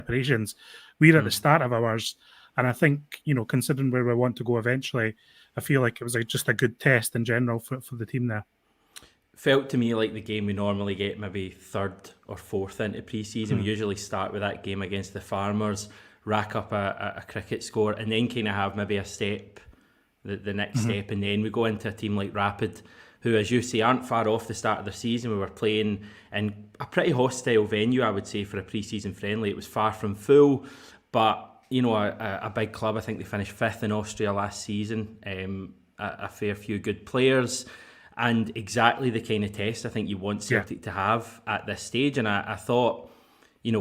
preparations. We're at the start of ours, and I think, considering where we want to go eventually, I feel like it was just a good test in general for the team there. Felt to me like the game we normally get maybe third or fourth into pre-season. We usually start with that game against the Farmers, rack up a cricket score, and then kind of have maybe a step, the next step, and then we go into a team like Rapid, who, as you say, aren't far off the start of their season. We were playing in a pretty hostile venue, I would say, for a pre-season friendly. It was far from full, but a big club. I think they finished 5th in Austria last season. A fair few good players, and exactly the kind of test I think you want Celtic to have at this stage. And I thought,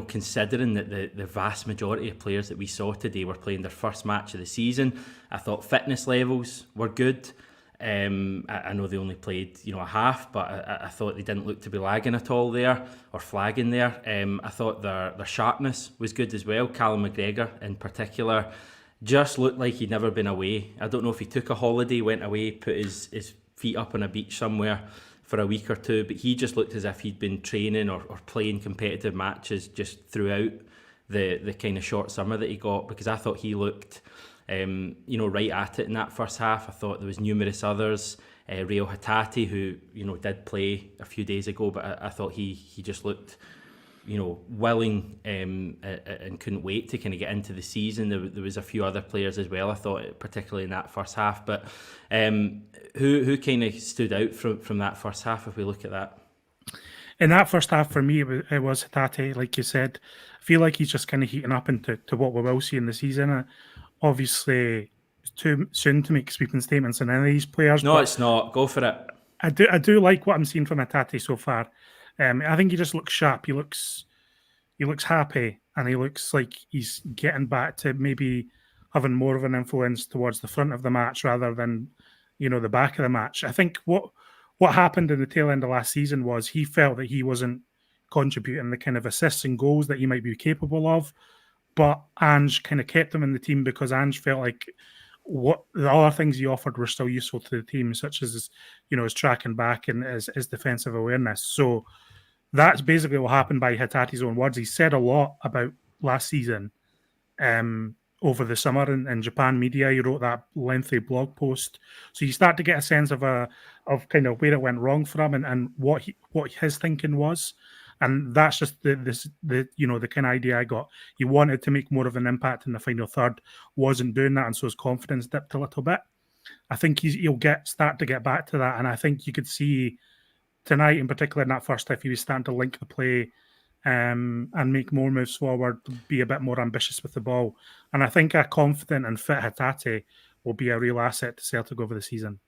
considering that the vast majority of players that we saw today were playing their first match of the season, I thought fitness levels were good. I know they only played, a half, but I thought they didn't look to be lagging at all there, or flagging there. I thought their sharpness was good as well. Callum McGregor in particular just looked like he'd never been away. I don't know if he took a holiday, went away, put his feet up on a beach somewhere for a week or two, but he just looked as if he'd been training or playing competitive matches just throughout the kind of short summer that he got, because I thought he looked right at it in that first half. I thought there was numerous others. Rio Hatate, who did play a few days ago, but I thought he just looked willing and couldn't wait to kind of get into the season. There was a few other players as well, I thought, particularly in that first half. But who kind of stood out from that first half, if we look at that? In that first half, for me, it was Hatate, like you said. I feel like he's just kind of heating up into what we will see in the season. Obviously, it's too soon to make sweeping statements on any of these players. No, it's not. Go for it. I do like what I'm seeing from Hatate so far. I think he just looks sharp. He looks happy, and he looks like he's getting back to maybe having more of an influence towards the front of the match rather than, the back of the match. I think what happened in the tail end of last season was he felt that he wasn't contributing the kind of assists and goals that he might be capable of, but Ange kind of kept him in the team because Ange felt like what the other things he offered were still useful to the team, such as his tracking back and his defensive awareness. So that's basically what happened by Hatate's own words. He said a lot about last season over the summer in Japan media. He wrote that lengthy blog post. So you start to get a sense of kind of where it went wrong for him and what his thinking was. And that's just the kind of idea I got. He wanted to make more of an impact in the final third, wasn't doing that, and so his confidence dipped a little bit. I think he'll start to get back to that, and I think you could see tonight, in particular in that first half, he was starting to link the play and make more moves forward, be a bit more ambitious with the ball. And I think a confident and fit Hatate will be a real asset to Celtic over the season.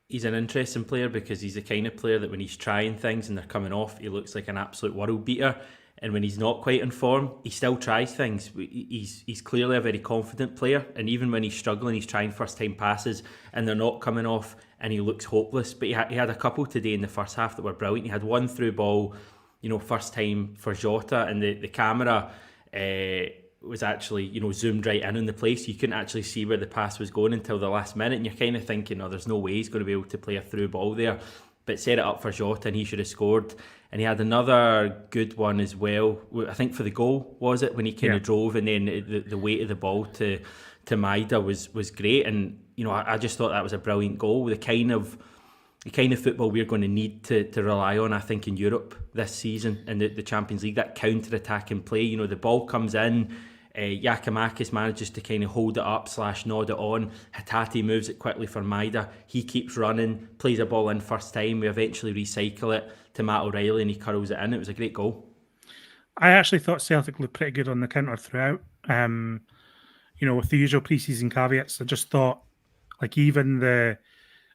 He's an interesting player because he's the kind of player that when he's trying things and they're coming off, he looks like an absolute world beater. And when he's not quite in form, he still tries things. He's clearly a very confident player. And even when he's struggling, he's trying first-time passes and they're not coming off and he looks hopeless. But he had a couple today in the first half that were brilliant. He had one through ball, first time for Jota, and the camera was actually, zoomed right in on the place. You couldn't actually see where the pass was going until the last minute, and you're kind of thinking, there's no way he's going to be able to play a through ball there. But set it up for Jota, and he should have scored. And he had another good one as well, I think for the goal, was it? When he kind of drove, and then the weight of the ball to Maida was great. And, I just thought that was a brilliant goal. The kind of football we're going to need to rely on, I think, in Europe this season in the Champions League, that counter-attacking play. The ball comes in, Giakoumakis manages to kind of hold it up / nod it on. Hatate moves it quickly for Maida. He keeps running, plays a ball in first time. We eventually recycle it to Matt O'Reilly and he curls it in. It was a great goal. I actually thought Celtic looked pretty good on the counter throughout. With the usual pre-season caveats, I just thought, like, even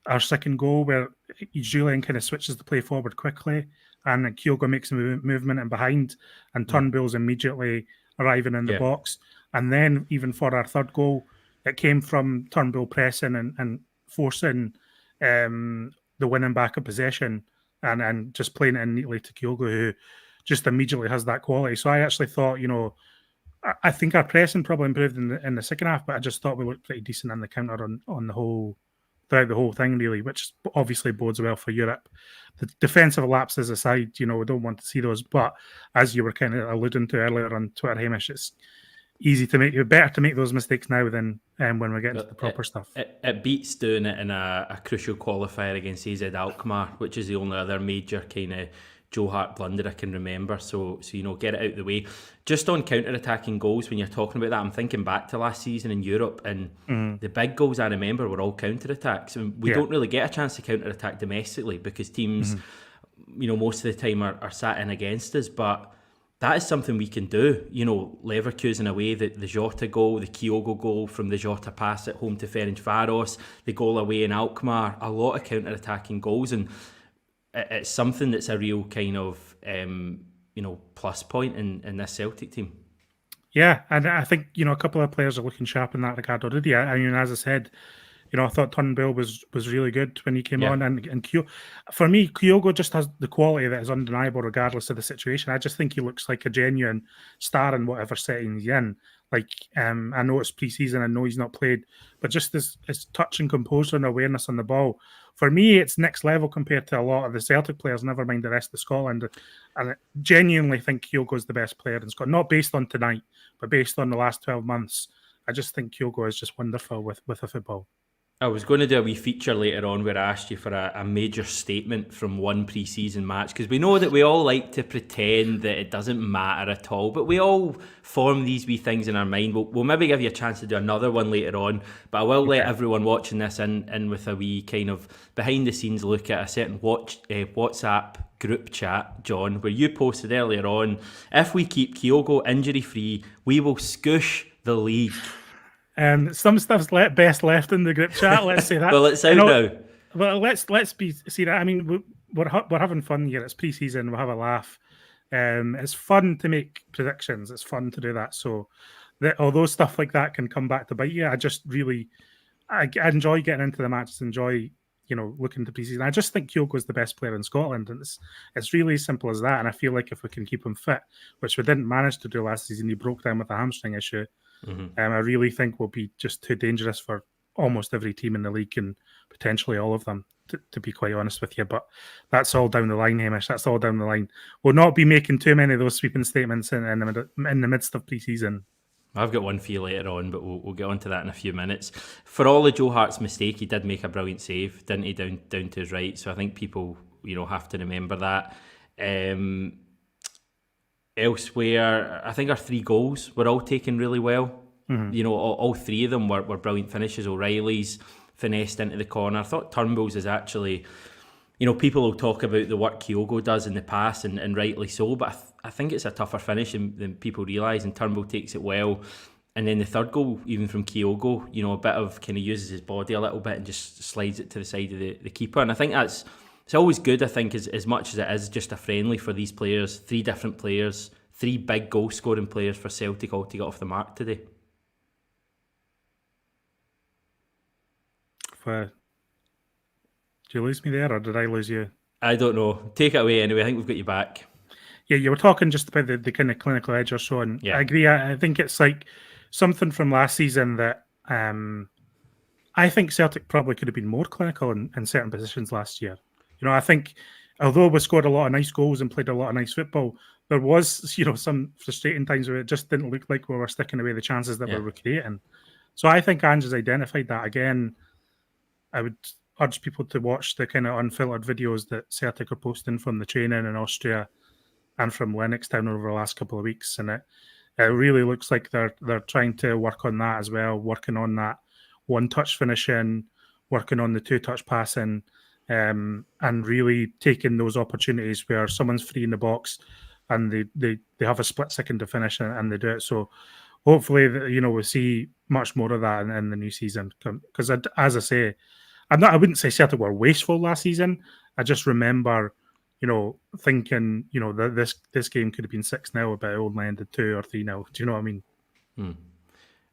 our second goal where Julian kind of switches the play forward quickly and Kyogo makes a movement in behind and Turnbull's immediately arriving in the box. And then even for our third goal, it came from Turnbull pressing and forcing the winning back of possession and just playing it in neatly to Kyogo, who just immediately has that quality. So I actually thought, I think our pressing probably improved in the second half, but I just thought we looked pretty decent on the counter on the whole throughout the whole thing, really, which obviously bodes well for Europe. The defensive lapses aside, we don't want to see those. But as you were kind of alluding to earlier on Twitter, Hamish, it's better to make those mistakes now than when we get into the proper stuff. It beats doing it in a crucial qualifier against AZ Alkmaar, which is the only other major kind of Joe Hart blunder I can remember. So get it out of the way. Just on counter-attacking goals, when you're talking about that, I'm thinking back to last season in Europe, and the big goals I remember were all counter-attacks. And we don't really get a chance to counter-attack domestically because teams, most of the time are sat in against us. But that is something we can do. Leverkusen away, the Jota goal, the Kyogo goal from the Jota pass at home to Ferencváros, the goal away in Alkmaar, a lot of counter-attacking goals. And it's something that's a real kind of, plus point in this Celtic team. Yeah, and I think, a couple of players are looking sharp in that regard already. I mean, as I said, I thought Turnbull was really good when he came on. And for me, Kyogo just has the quality that is undeniable regardless of the situation. I just think he looks like a genuine star in whatever setting he's in. I know it's pre-season, I know he's not played, but just his touch and composure and awareness on the ball, for me, it's next level compared to a lot of the Celtic players, never mind the rest of Scotland. And I genuinely think Kyogo's the best player in Scotland, not based on tonight, but based on the last 12 months. I just think Kyogo is just wonderful with a football. I was going to do a wee feature later on where I asked you for a major statement from one pre-season match, because we know that we all like to pretend that it doesn't matter at all, but we all form these wee things in our mind. We'll maybe give you a chance to do another one later on, but I will let everyone watching this in with a wee kind of behind-the-scenes look at a certain WhatsApp group chat, John, where you posted earlier on, if we keep Kyogo injury-free, we will scoosh the league. Some stuff's best left in the group chat. Let's say that. Well, it's out now. Well, let's see that. I mean, we're having fun here. It's pre-season. We'll have a laugh. It's fun to make predictions. It's fun to do that. So, although stuff like that can come back to bite you, I just really, I enjoy getting into the matches. Enjoy, looking to pre-season. I just think Kyogo's the best player in Scotland, and it's really as simple as that. And I feel like if we can keep him fit, which we didn't manage to do last season, he broke down with a hamstring issue. I really think we'll be just too dangerous for almost every team in the league and potentially all of them, to be quite honest with you. But that's all down the line, Hamish. That's all down the line. We'll not be making too many of those sweeping statements in the midst of pre-season. I've got one for you later on, but we'll get onto that in a few minutes. For all of Joe Hart's mistake, he did make a brilliant save, didn't he, down to his right? So I think people, have to remember that. Elsewhere, I think our 3 goals were all taken really well. All 3 of them were brilliant finishes. O'Reilly's finessed into the corner. I thought Turnbull's is actually, people will talk about the work Kyogo does in the pass, and rightly so, but I think it's a tougher finish than people realise, and Turnbull takes it well. And then the third goal, even from Kyogo, a bit of kind of uses his body a little bit and just slides it to the side of the keeper. And I think it's always good, I think, as much as it is just a friendly for these players, 3 different players, 3 big goal-scoring players for Celtic all to get off the mark today. Did you lose me there, or did I lose you? I don't know. Take it away anyway. I think we've got you back. Yeah, you were talking just about the kind of clinical edge or so, and I agree. I think it's like something from last season that I think Celtic probably could have been more clinical in certain positions last year. I think although we scored a lot of nice goals and played a lot of nice football, there was, some frustrating times where it just didn't look like we were sticking away the chances that we were creating. So I think Ange has identified that. Again, I would urge people to watch the kind of unfiltered videos that Celtic are posting from the training in Austria and from Lennoxtown over the last couple of weeks. And it really looks like they're trying to work on that as well, working on that one-touch finishing, working on the 2-touch passing, and really taking those opportunities where someone's free in the box and they have a split second to finish and they do it. So hopefully, we'll see much more of that in the new season. Because as I say, I wouldn't say Celtic were wasteful last season. I just remember, thinking, that this game could have been 6-0, but it only ended 2 or 3-0. Do you know what I mean?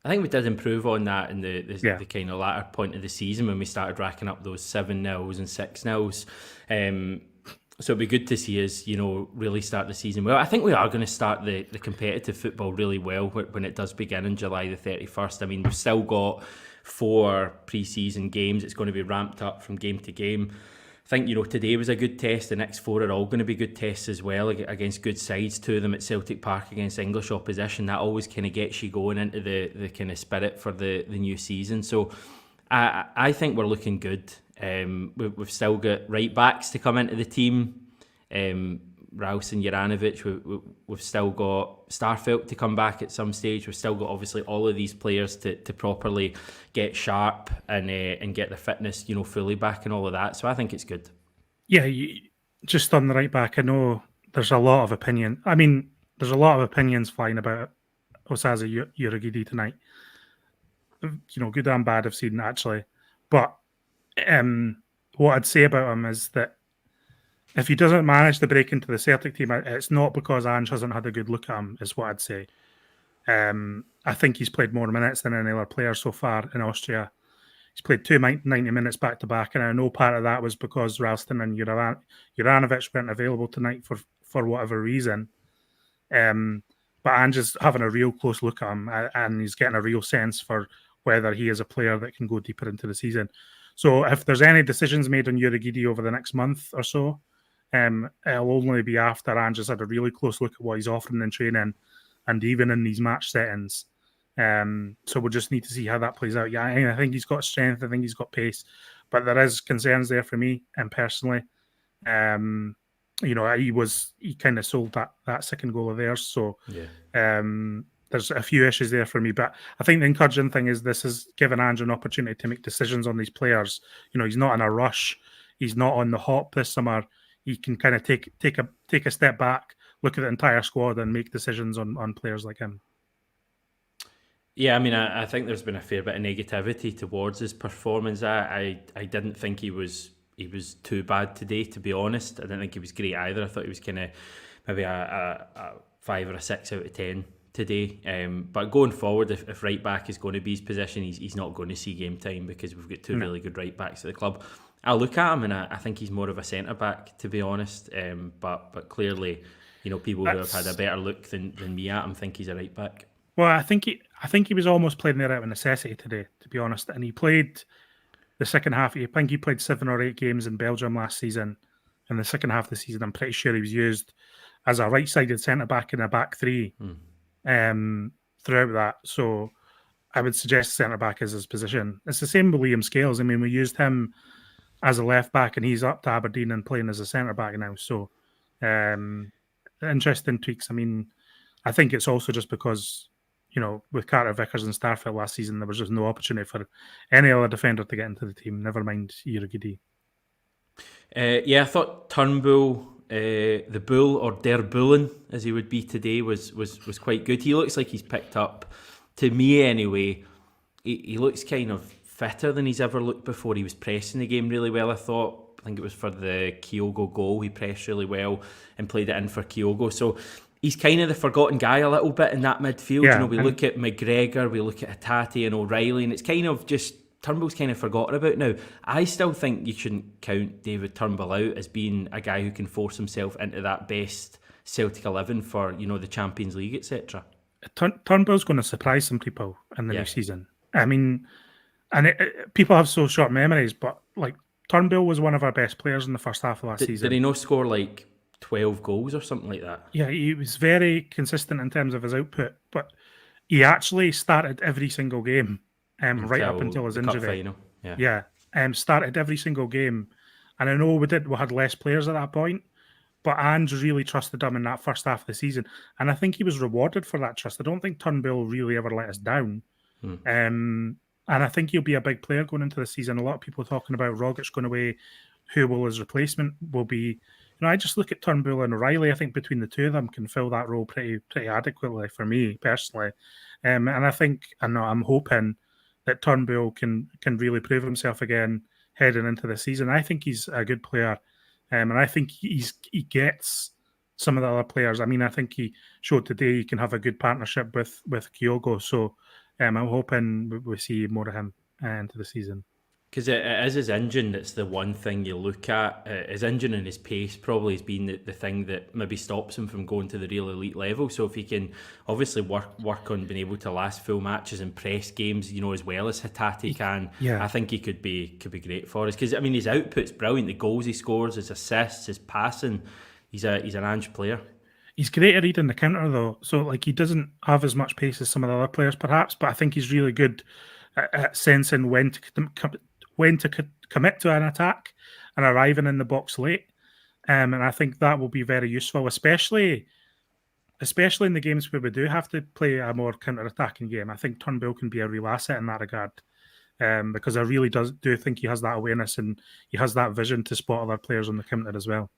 I think we did improve on that in the kind of latter point of the season when we started racking up those 7-0s and 6-0s. So it'd be good to see us, really start the season well. I think we are going to start the competitive football really well when it does begin on July the 31st. I mean, we've still got 4 pre-season games. It's going to be ramped up from game to game. I think, today was a good test. The next 4 are all going to be good tests as well against good sides. 2 of them at Celtic Park against English opposition. That always kind of gets you going into the kind of spirit for the new season. So I think we're looking good. We've still got right backs to come into the team. Rouse and Juranovic. We've still got Starfelt to come back at some stage. We've still got obviously all of these players to properly get sharp and get their fitness, fully back and all of that. So I think it's good. Yeah, just on the right back, I know there's a lot of opinion. I mean, there's a lot of opinions flying about Osaze Urhoghide tonight. Good and bad I've seen actually. But what I'd say about him is that if he doesn't manage to break into the Celtic team, it's not because Ange hasn't had a good look at him, is what I'd say. I think he's played more minutes than any other player so far in Austria. He's played 2 90 minutes back to back, and I know part of that was because Ralston and Juranovic weren't available tonight for whatever reason. But Ange is having a real close look at him, and he's getting a real sense for whether he is a player that can go deeper into the season. So if there's any decisions made on Urhoghide over the next month or so, it'll only be after Ange has had a really close look at what he's offering in training and even in these match settings. So we'll just need to see how that plays out. Yeah, I think he's got strength. I think he's got pace, but there is concerns there for me and personally. He kind of sold that second goal of theirs. So there's a few issues there for me. But I think the encouraging thing is this has given Ange an opportunity to make decisions on these players. He's not in a rush. He's not on the hop this summer. He can kind of take a step back, look at the entire squad, and make decisions on players like him. Yeah, I mean, I think there's been a fair bit of negativity towards his performance. I didn't think he was too bad today, to be honest. I didn't think he was great either. I thought he was kind of maybe a 5 or a 6 out of 10 today. But going forward, if right back is going to be his position, he's not going to see game time because we've got 2 really good right backs at the club. I'll look at him and I think he's more of a centre back, to be honest. But clearly, people who have had a better look than me at him think he's a right back. Well, I think he was almost playing there out of necessity today, to be honest. And he played the second half. I think he played 7 or 8 games in Belgium last season. In the second half of the season, I'm pretty sure he was used as a right-sided centre back in a back 3 throughout that. So I would suggest centre back is his position. It's the same with Liam Scales. I mean, we used him as a left back, and he's up to Aberdeen and playing as a centre back now. So interesting tweaks. I mean, I think it's also just because with Carter Vickers and Starfelt last season, there was just no opportunity for any other defender to get into the team. Never mind Urhoghide. I thought Turnbull, the Bull, or Der Bullen as he would be today, was quite good. He looks like he's picked up, to me anyway. He looks kind of fitter than he's ever looked before. He was pressing the game really well, I thought. I think it was for the Kyogo goal. He pressed really well and played it in for Kyogo. So he's kind of the forgotten guy a little bit in that midfield. Yeah, we look at McGregor, we look at Hatate and O'Reilly, and it's kind of just Turnbull's kind of forgotten about now. I still think you shouldn't count David Turnbull out as being a guy who can force himself into that best Celtic 11 for the Champions League, etc. Turnbull's going to surprise some people in the new season. I mean, and people have so short memories, but like Turnbull was one of our best players in the first half of last season. Did he not score like 12 goals or something like that? Yeah, he was very consistent in terms of his output, but he actually started every single game right up until his injury. Cup final. Yeah, started every single game. And I know we had less players at that point, but Ange really trusted him in that first half of the season. And I think he was rewarded for that trust. I don't think Turnbull really ever let us down. And I think he'll be a big player going into the season. A lot of people are talking about Rogic going away. Who will his replacement will be? I just look at Turnbull and O'Reilly. I think between the two of them can fill that role pretty adequately for me personally. And I think, I'm hoping that Turnbull can really prove himself again heading into the season. I think he's a good player, and I think he gets some of the other players. I mean, I think he showed today he can have a good partnership with Kyogo. So I'm hoping we see more of him into the season. Because it is his engine that's the one thing you look at. His engine and his pace probably has been the thing that maybe stops him from going to the real elite level. So if he can obviously work on being able to last full matches and press games, as well as Hatate can, Yeah. I think he could be great for us. Because I mean, his output's brilliant. The goals he scores, his assists, his passing. He's an Ange player. He's great at reading the counter, though. So, like, he doesn't have as much pace as some of the other players, perhaps, but I think he's really good at sensing when to commit to an attack and arriving in the box late. And I think that will be very useful, especially in the games where we do have to play a more counter-attacking game. I think Turnbull can be a real asset in that regard, because I really do think he has that awareness and he has that vision to spot other players on the counter as well.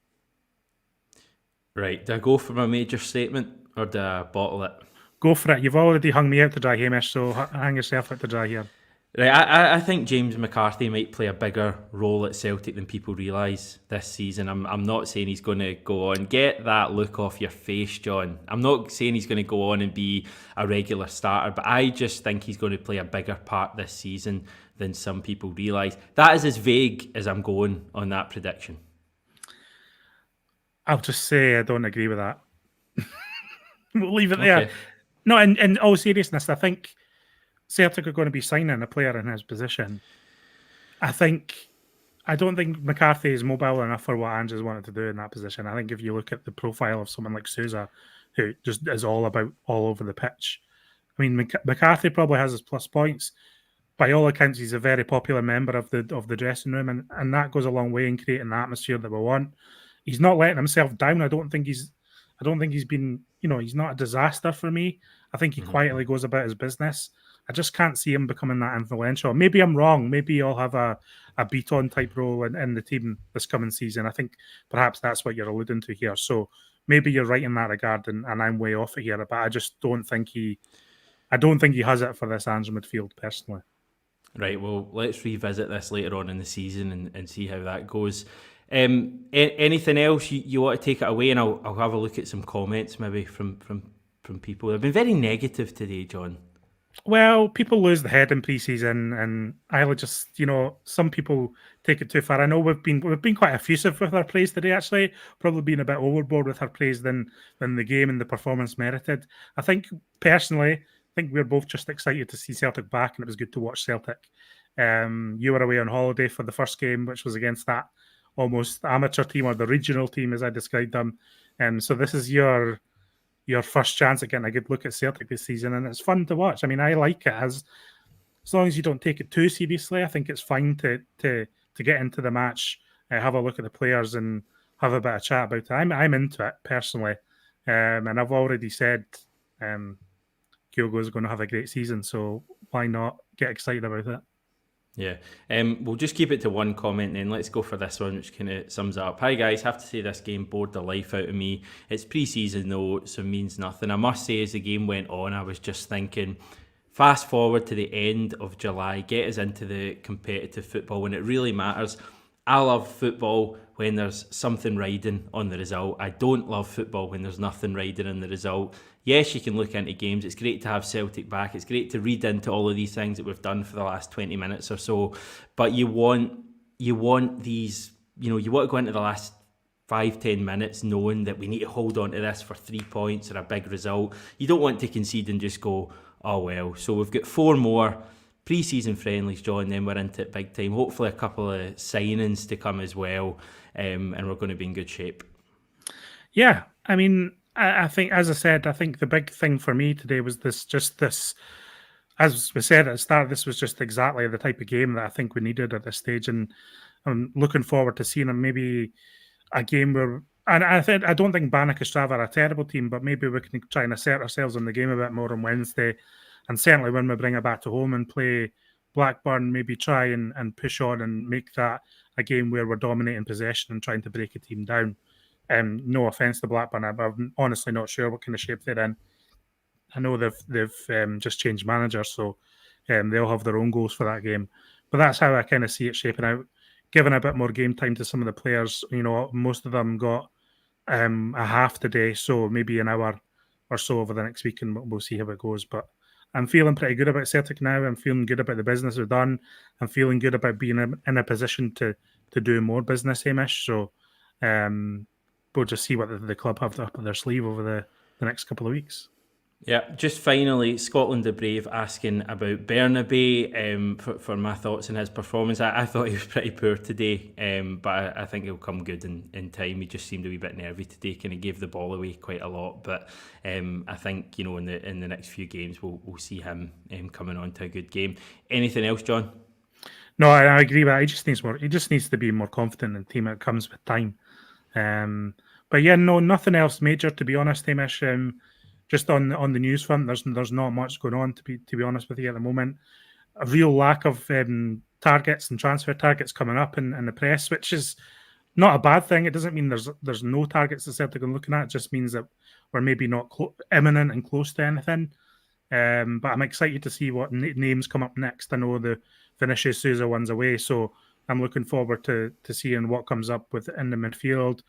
Right, do I go for my major statement or do I bottle it? Go for it. You've already hung me out to dry, Hamish, so hang yourself out to dry here. Right, I think James McCarthy might play a bigger role at Celtic than people realise this season. I'm not saying he's going to go on. Get that look off your face, John. I'm not saying he's going to go on and be a regular starter, but I just think he's going to play a bigger part this season than some people realise. That is as vague as I'm going on that prediction. I'll just say I don't agree with that. We'll leave it there. Okay. No, in all seriousness, I think Celtic are going to be signing a player in his position. I don't think McCarthy is mobile enough for what Ange has wanted to do in that position. I think if you look at the profile of someone like Sousa, who just is all over the pitch. I mean, McCarthy probably has his plus points. By all accounts, he's a very popular member of the dressing room, and that goes a long way in creating the atmosphere that we want. He's not letting himself down. I don't think he's been, he's not a disaster for me. I think he quietly goes about his business. I just can't see him becoming that influential. Maybe I'm wrong. Maybe he'll have a beat-on type role in the team this coming season. I think perhaps that's what you're alluding to here. So maybe you're right in that regard, and I'm way off it here. But I just don't think he has it for this Ange midfield personally. Right. Well, let's revisit this later on in the season and see how that goes. Anything else you want to take it away, and I'll have a look at some comments maybe from people. They've been very negative today, John. Well, people lose the head in pre-season, and I would just, some people take it too far. I know we've been quite effusive with our praise today. Actually, probably been a bit overboard with our praise than the game and the performance merited. I think personally, we're both just excited to see Celtic back, and it was good to watch Celtic. You were away on holiday for the first game, which was against that almost amateur team, or the regional team as I described them. So this is your first chance at getting a good look at Celtic this season, and it's fun to watch. I mean, I like it as long as you don't take it too seriously. I think it's fine to get into the match, have a look at the players, and have a bit of chat about it. I'm into it personally, and I've already said Kyogo is going to have a great season, so why not get excited about it? Yeah, we'll just keep it to one comment then. Let's go for this one, which kind of sums it up. Hi guys, have to say this game bored the life out of me. It's pre-season though, so it means nothing. I must say, as the game went on, I was just thinking, fast forward to the end of July, get us into the competitive football when it really matters. I love football when there's something riding on the result. I don't love football when there's nothing riding on the result. Yes, you can look into games. It's great to have Celtic back. It's great to read into all of these things that we've done for the last 20 minutes or so. But you want these, you want to go into the last 5-10 minutes knowing that we need to hold on to this for 3 points or a big result. You don't want to concede and just go, oh well. So we've got 4 more pre-season friendlies, John, then we're into it big time. Hopefully a couple of signings to come as well, and we're going to be in good shape. Yeah, I mean, I think, as I said, I think the big thing for me today was this, as we said at the start, this was just exactly the type of game that I think we needed at this stage, and I'm looking forward to seeing maybe a game where, and I don't think Banik Ostrava are a terrible team, but maybe we can try and assert ourselves in the game a bit more on Wednesday. And certainly when we bring it back to home and play Blackburn, maybe try and push on and make that a game where we're dominating possession and trying to break a team down. No offence to Blackburn, I'm honestly not sure what kind of shape they're in. I know they've just changed managers, so they'll have their own goals for that game. But that's how I kind of see it shaping out. Giving a bit more game time to some of the players. Most of them got a half today, so maybe an hour or so over the next week, and we'll see how it goes. But I'm feeling pretty good about Celtic now. I'm feeling good about the business we've done. I'm feeling good about being in a position to do more business, Hamish. So we'll just see what the club have up their sleeve over the next couple of weeks. Yeah, just finally, Scotland the Brave asking about Bernabe for my thoughts on his performance. I thought he was pretty poor today, but I think he'll come good in time. He just seemed a wee bit nervy today, kind of gave the ball away quite a lot. But I think, you know, in the next few games, we'll see him coming on to a good game. Anything else, John? No, I agree with that. He just needs more. He just needs to be more confident in the team. It comes with time. But yeah, no, nothing else major, to be honest, Hamish. Just on the news front, there's not much going on, to be honest with you at the moment. A real lack of targets and transfer targets coming up in the press, which is not a bad thing. It doesn't mean there's no targets that Celtic are looking at. It just means that we're maybe not imminent and close to anything. But I'm excited to see what names come up next. I know the Vinicius Sousa one's away, so I'm looking forward to seeing what comes up with in the midfield,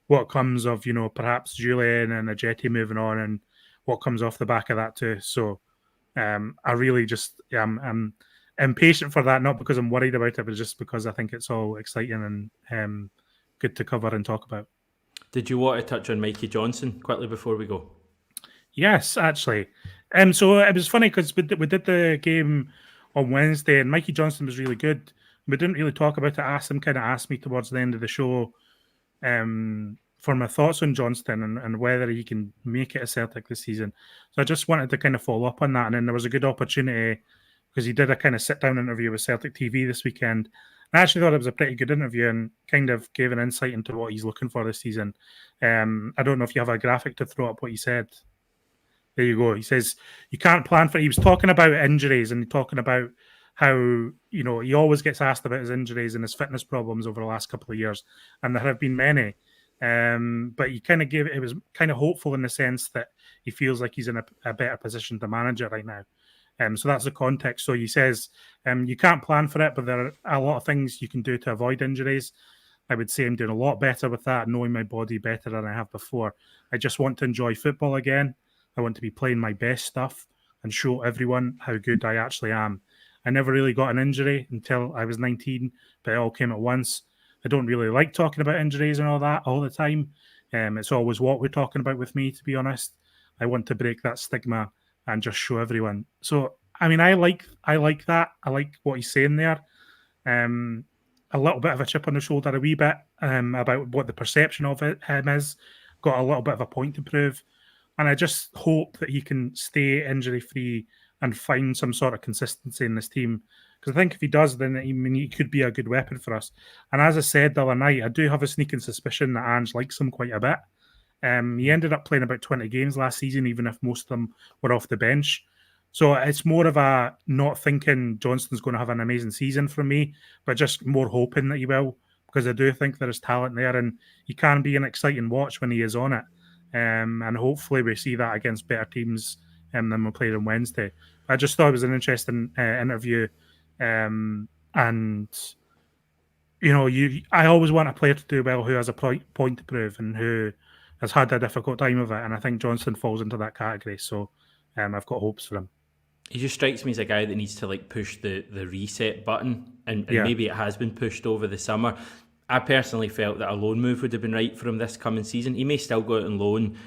what comes of, you know, perhaps Julian and Ajeti moving on, and what comes off the back of that too. So I really just I'm impatient for that, not because I'm worried about it, but just because I think it's all exciting and good to cover and talk about. Did you want to touch on Mikey Johnston quickly before we go? Yes, actually. So it was funny because we did the game on Wednesday, and Mikey Johnston was really good. We didn't really talk about it. Kind of asked me towards the end of the show for my thoughts on Johnston and whether he can make it a Celtic this season. So I just wanted to kind of follow up on that. And then there was a good opportunity because he did a kind of sit-down interview with Celtic TV this weekend. I actually thought it was a pretty good interview and kind of gave an insight into what he's looking for this season. I don't know if you have a graphic to throw up what he said. There you go. He says, you can't plan for it. He was talking about injuries and talking about how, you know, he always gets asked about his injuries and his fitness problems over the last couple of years. And there have been many. But he kind of it was kind of hopeful in the sense that he feels like he's in a better position to manage it right now. So that's the context. So he says, you can't plan for it, but there are a lot of things you can do to avoid injuries. I would say I'm doing a lot better with that, knowing my body better than I have before. I just want to enjoy football again. I want to be playing my best stuff and show everyone how good I actually am. I never really got an injury until I was 19, but it all came at once. I don't really like talking about injuries and all that all the time. It's always what we're talking about with me, to be honest. I want to break that stigma and just show everyone. So, I mean, I like that. I like what he's saying there. A little bit of a chip on the shoulder, a wee bit about what the perception of him is. Got a little bit of a point to prove. And I just hope that he can stay injury-free and find some sort of consistency in this team. Because I think if he does, then he could be a good weapon for us. And as I said the other night, I do have a sneaking suspicion that Ange likes him quite a bit. He ended up playing about 20 games last season, even if most of them were off the bench. So it's more of a not thinking Johnston's going to have an amazing season for me, but just more hoping that he will, because I do think there is talent there and he can be an exciting watch when he is on it. And hopefully we see that against better teams than we played on Wednesday. I just thought it was an interesting interview. And, you know, I always want a player to do well who has a point to prove and who has had a difficult time of it. And I think Johnston falls into that category. So I've got hopes for him. He just strikes me as a guy that needs to like push the reset button, and maybe it has been pushed over the summer. I personally felt that a loan move would have been right for him this coming season. He may still go out on loan,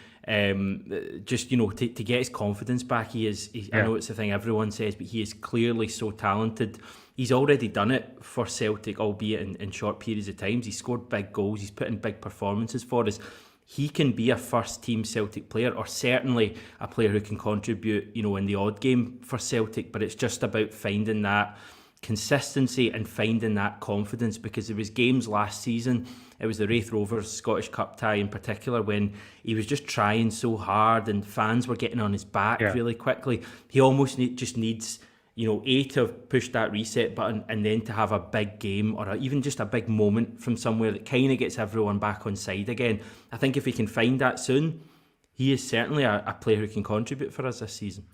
just, you know, to get his confidence back. I know it's the thing everyone says, but he is clearly so talented. He's already done it for Celtic, albeit in short periods of times. He's scored big goals. He's put in big performances for us. He can be a first-team Celtic player, or certainly a player who can contribute, you know, in the odd game for Celtic. But it's just about finding that consistency and finding that confidence, because there was games last season, it was the Wraith Rovers Scottish Cup tie in particular, when he was just trying so hard and fans were getting on his back really quickly. He almost just needs, you know, to push that reset button and then to have a big game or even just a big moment from somewhere that kind of gets everyone back on side again. I think if he can find that soon, he is certainly a player who can contribute for us this season.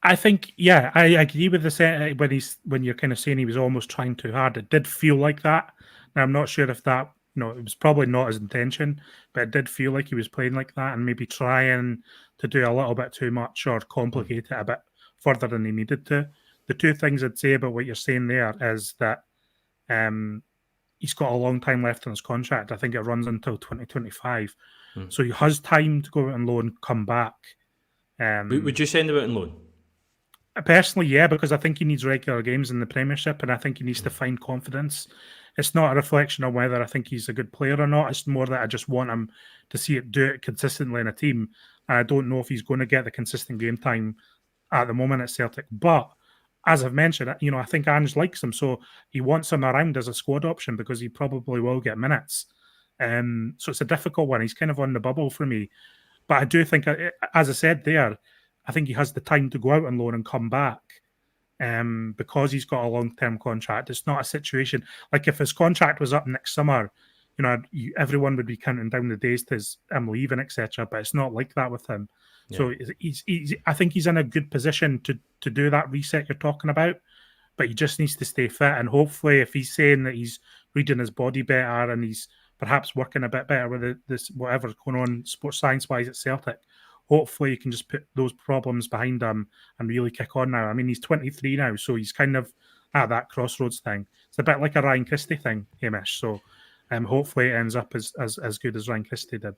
I think, I agree with the when you're kind of saying he was almost trying too hard. It did feel like that. Now, I'm not sure if that, you know, it was probably not his intention, but it did feel like he was playing like that and maybe trying to do a little bit too much or complicate it a bit further than he needed to. The two things I'd say about what you're saying there is that he's got a long time left on his contract. I think it runs until 2025. So he has time to go out on loan, come back. Would you send him out on loan? Personally, yeah, because I think he needs regular games in the Premiership, and I think he needs to find confidence. It's not a reflection on whether I think he's a good player or not. It's more that I just want him to see it do it consistently in a team. And I don't know if he's going to get the consistent game time at the moment at Celtic. But as I've mentioned, I think Ange likes him, so he wants him around as a squad option because he probably will get minutes. So it's a difficult one. He's kind of on the bubble for me. But I do think, as I said there, I think he has the time to go out on loan and come back because he's got a long-term contract. It's not a situation like if his contract was up next summer, everyone would be counting down the days to him leaving, etc. But it's not like that with him. Yeah. So I think he's in a good position to do that reset you're talking about. But he just needs to stay fit, and hopefully, if he's saying that he's reading his body better and he's perhaps working a bit better with this whatever's going on sports science-wise at Celtic, hopefully, you can just put those problems behind him and really kick on now. I mean, he's 23 now, so he's kind of at that crossroads thing. It's a bit like a Ryan Christie thing, Hamish. So hopefully it ends up as good as Ryan Christie did.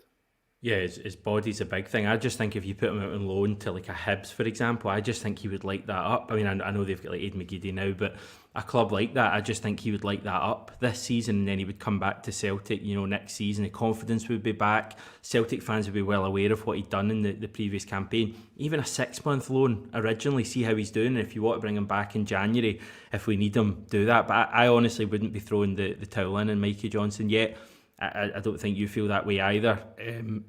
Yeah, his body's a big thing. I just think if you put him out on loan to like a Hibs, for example, I just think he would light that up. I mean, I know they've got like Aidan McGeady now, but a club like that, I just think he would light that up this season, and then he would come back to Celtic, next season. The confidence would be back. Celtic fans would be well aware of what he'd done in the previous campaign. Even a 6-month loan originally, see how he's doing. And if you want to bring him back in January, if we need him, do that. But I honestly wouldn't be throwing the towel in Mikey Johnston yet. I don't think you feel that way either.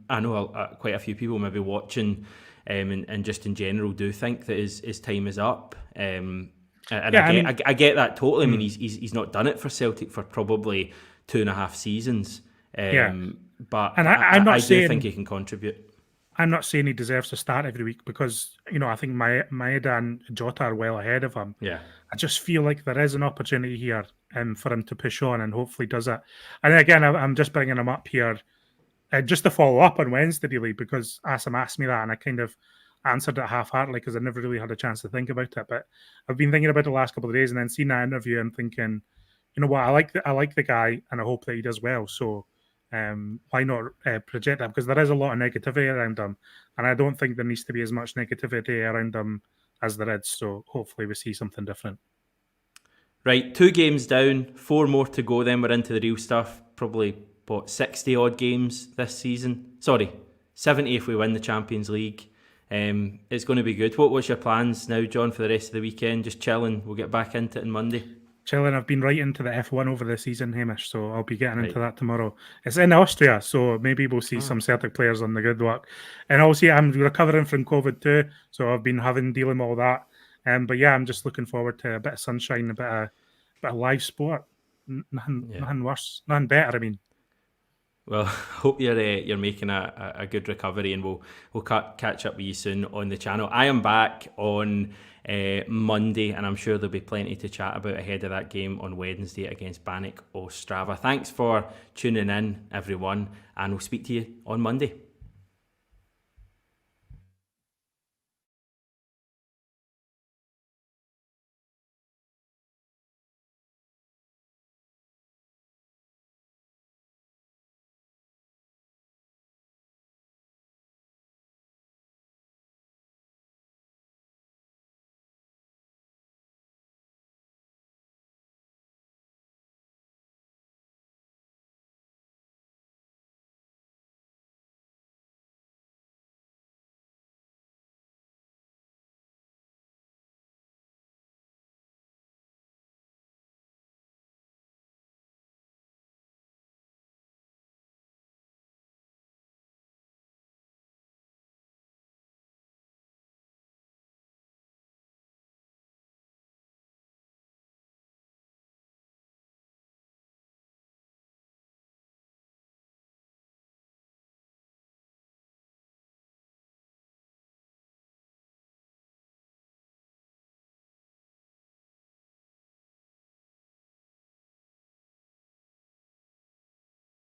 I know quite a few people maybe watching and just in general do think that his time is up. I get that totally. I mean, he's not done it for Celtic for probably 2.5 seasons. But I do think he can contribute. I'm not saying he deserves to start every week because, I think Maeda and Jota are well ahead of him. Yeah. I just feel like there is an opportunity here for him to push on and hopefully does it. And again, I'm just bringing him up here just to follow up on Wednesday, really, because Asim asked me that and I kind of answered it half-heartedly because I never really had a chance to think about it. But I've been thinking about it the last couple of days and then seen that interview and thinking, you know what, I like the guy and I hope that he does well. So why not project that? Because there is a lot of negativity around him, and I don't think there needs to be as much negativity around him as there is. So hopefully we see something different. Right, 2 games down, 4 more to go. Then we're into the real stuff. Probably 60 odd games this season. Sorry, 70 if we win the Champions League. It's going to be good. What's your plans now, John, for the rest of the weekend? Just chilling. We'll get back into it on Monday. Chilling. I've been right into the F1 over the season, Hamish, so I'll be getting into that tomorrow. It's in Austria, so maybe we'll see some Celtic players on the good luck. And also, I'm recovering from COVID too, so I've been dealing with all that. But yeah, I'm just looking forward to a bit of sunshine, a bit of live sport. Nothing worse, nothing better. I mean. Well, hope you're making a good recovery, and we'll catch up with you soon on the channel. I am back on Monday, and I'm sure there'll be plenty to chat about ahead of that game on Wednesday against Baník Ostrava. Thanks for tuning in, everyone, and we'll speak to you on Monday.